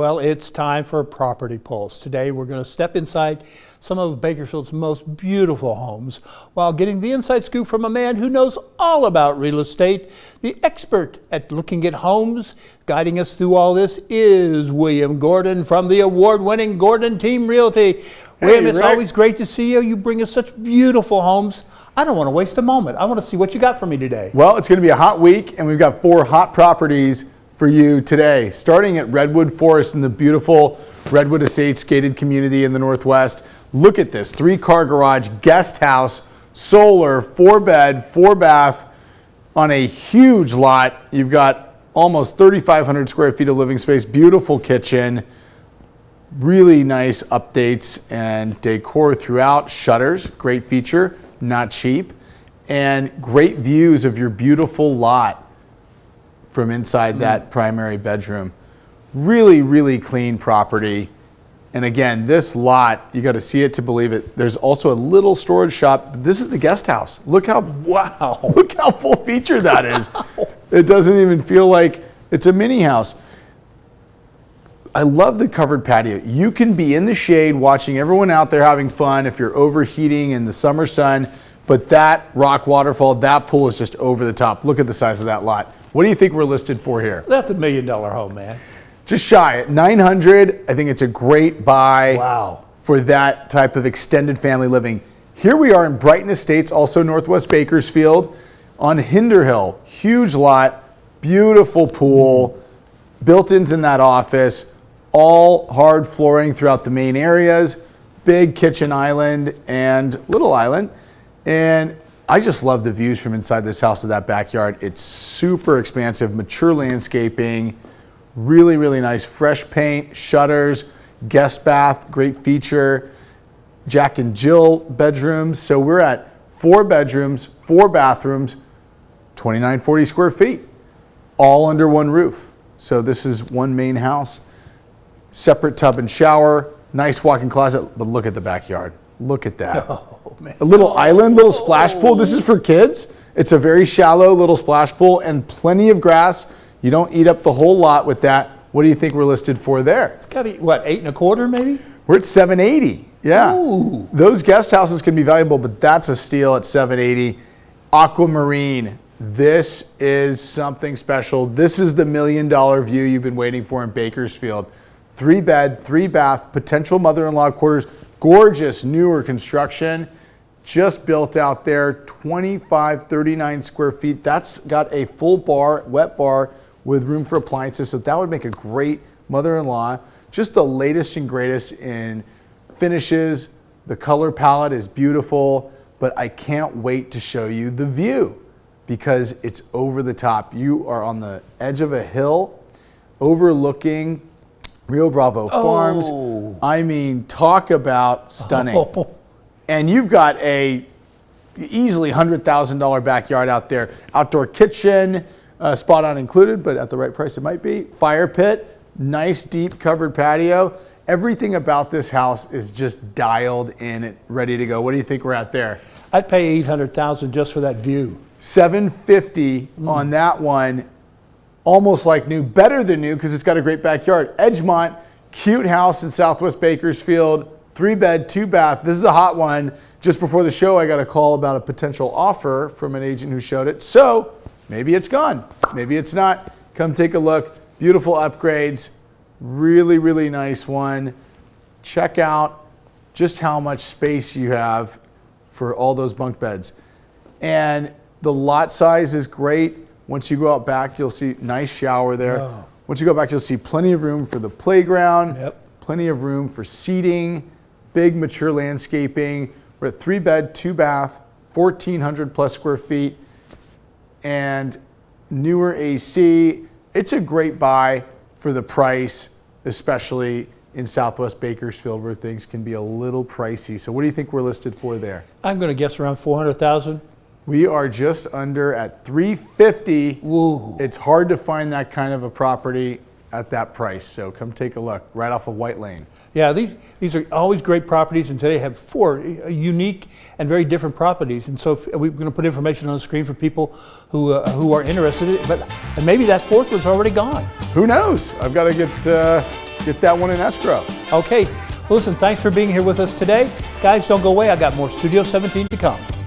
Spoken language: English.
Well, it's time for Property Pulse. Today we're going to step inside some of Bakersfield's most beautiful homes while getting the inside scoop from a man who knows all about real estate. The expert at looking at homes. Guiding us through all this is William Gordon from the award-winning Gordon Team Realty. William, it's always great to see you. You bring us such beautiful homes. I don't want to waste a moment. I want to see what you got for me today. Well, it's going to be a hot week, and we've got 4 hot properties for you today, starting at Redwood Forest in the beautiful Redwood Estates gated community in the Northwest. Look at this 3-car garage, guest house, solar, 4-bed, 4-bath on a huge lot. You've got almost 3,500 square feet of living space, beautiful kitchen, really nice updates and decor throughout. Shutters, great feature, not cheap, and great views of your beautiful lot from inside that primary bedroom. Really, really clean property. And again, this lot, you got to see it to believe it. There's also a little storage shop. This is the guest house. Look how look how full featured that is. It doesn't even feel like it's a mini house. I love the covered patio. You can be in the shade watching everyone out there having fun if you're overheating in the summer sun, but that rock waterfall, that pool is just over the top. Look at the size of that lot. What do you think we're listed for here? That's $1 million home, man. Just shy at 900. I think it's a great buy. Wow. For that type of extended family living. Here we are in Brighton Estates, also Northwest Bakersfield, on Hinder Hill. Huge lot, beautiful pool, built-ins in that office, all hard flooring throughout the main areas, big kitchen island and little island. And I just love the views from inside this house to that backyard. It's super expansive, mature landscaping, really, really nice, fresh paint, shutters, guest bath, great feature, Jack and Jill bedrooms. So we're at 4 bedrooms, 4 bathrooms, 2,940 square feet, all under one roof. So this is one main house, separate tub and shower, nice walk-in closet, but look at the backyard. Look at that. Oh, man. A little island, little splash pool. This is for kids. It's a very shallow little splash pool and plenty of grass. You don't eat up the whole lot with that. What do you think we're listed for there? It's got to be, what, 8 1/4 maybe? We're at 780. Yeah. Ooh. Those guest houses can be valuable, but that's a steal at 780. Aquamarine. This is something special. This is the $1 million view you've been waiting for in Bakersfield. 3-bed, 3-bath, potential mother-in-law quarters. Gorgeous newer construction, just built out there, 2,539 square feet. That's got a full bar, wet bar with room for appliances. So that would make a great mother-in-law. Just the latest and greatest in finishes. The color palette is beautiful, but I can't wait to show you the view because it's over the top. You are on the edge of a hill overlooking Rio Bravo Farms. I mean, talk about stunning. And you've got a easily $100,000 backyard out there. Outdoor kitchen, spot on included, but at the right price it might be. Fire pit, nice deep covered patio. Everything about this house is just dialed in, ready to go. What do you think we're at there? I'd pay $800,000 just for that view. $750 on that one. Almost like new, better than new because it's got a great backyard. Edgemont, cute house in Southwest Bakersfield, 3-bed, 2-bath. This is a hot one. Just before the show, I got a call about a potential offer from an agent who showed it. So maybe it's gone, maybe it's not. Come take a look. Beautiful upgrades, really, really nice one. Check out just how much space you have for all those bunk beds. And the lot size is great. Once you go out back, you'll see nice shower there. Oh. Once you go back, you'll see plenty of room for the playground, plenty of room for seating, big mature landscaping. We're at 3-bed, 2-bath, 1,400 plus square feet, and newer AC. It's a great buy for the price, especially in Southwest Bakersfield where things can be a little pricey. So what do you think we're listed for there? I'm going to guess around $400,000. We are just under at $350. Woo. It's hard to find that kind of a property at that price. So come take a look right off of White Lane. Yeah, these are always great properties, and today have 4 unique and very different properties. And so we're going to put information on the screen for people who are interested in it. And maybe that 4th one's already gone. Who knows? I've got to get get that one in escrow. Okay, well, listen, thanks for being here with us today. Guys, don't go away. I got more Studio 17 to come.